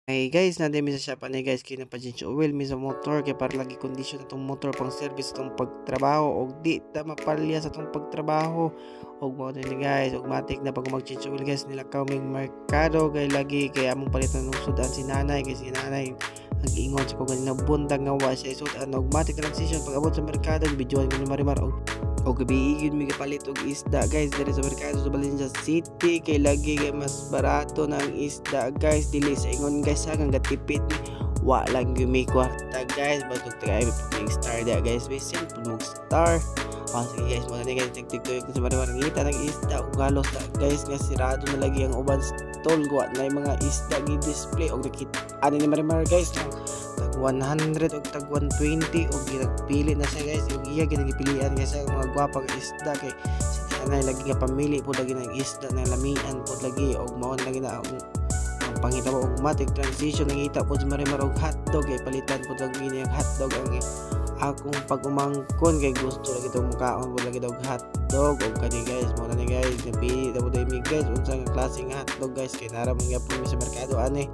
Hey guys, nandiyan mi sa shop ani guys kay napa-change oil mi sa motor kay para lagi kondisyon atong motor pang service atong pagtrabaho og di ta mapalya sa atong pagtrabaho. Og mao ni guys, og matik na pag mag-change oil guys nilakaw mig merkado kay lagi kay among palitan og sudan si nanay kay si nanay nag-ingon sa ko ganina buntag nga wa siya sudan og matik transition pag abot sa merkado videoan ko ni Marimar og gabi mi kapalit og isda guys diri sa merkado sa Valencia City kay lagi kay mas barato na ang isda guys dili sa ingon guys hanggang gatipid ni wa lang gyud kwarta guys batok tagay pag star dia guys we simple mo star. Sige guys, mga guys, tig-tig ko sa marangita ng isda ug halos guys nga sirado na lagi ang uban stall ko na mga isda gi-display og nakita ani ni Marimar guys lang tag 100 og tag 120 og ginagpili na siya guys og iya ginagipilian nga sa mga gwapang isda kay sinanay lagi nga pamili po lagi ng isda na lamian po lagi og mao lagi na ang panghitabo og matic transition nangita po si Marimar og hotdog kay palitan po lagi niya hotdog ang akong pag-umangkon kay gusto lagi itong mukhaon po lagi daw hotdog o kani guys muna ni guys napili daw tayo mi guys unsa nga klaseng hotdog guys kay naramang nga po sa merkado ani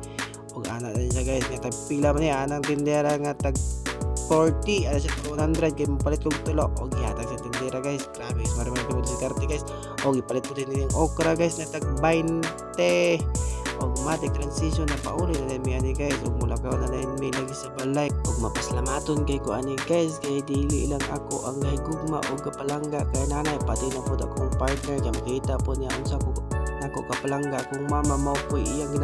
og ana na siya guys nga tagpila man niya anang tindera nga tag 40 ana siya 100 kay mapalit kong tulo og gihatag sa tindera guys grabe Marimar ko sa karte guys og ipalit ko din yung okra guys na tag 20 og matic transition na pauli na mi ani guys og mulakaw na mi lagi sa balay og mapaslamaton kay ko ani guys kay dili lang ako ang gugma og kapalangga kay nanay pati na pud akong partner kay makita po niya unsa ko nako kapalangga akong mama mao po iyang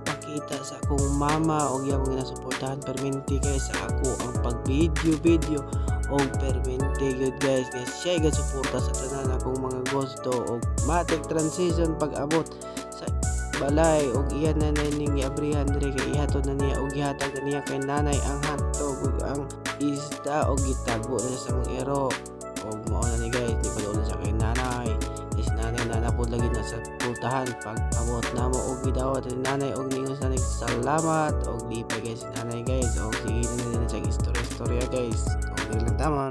pakita sa akong mama og iyang ginasuportahan permente kay sa ako ang pag video og permente good guys nga siya gasuporta sa tanan akong mga gusto og matic transition pag abot sa balay og iyan na ning abrihan dire kay ihatod na niya og gihatag na niya kay nanay ang hotdog ug ang isda og gitagbo na sa mga ero og mao na ni guys di pa na siya kay nanay is nanay na napod lagi na sa pultahan pag abot na mo og gidawat ni nanay og ningon sa salamat og di pa guys si nanay guys og sige na sa istorya guys og dili lang taman.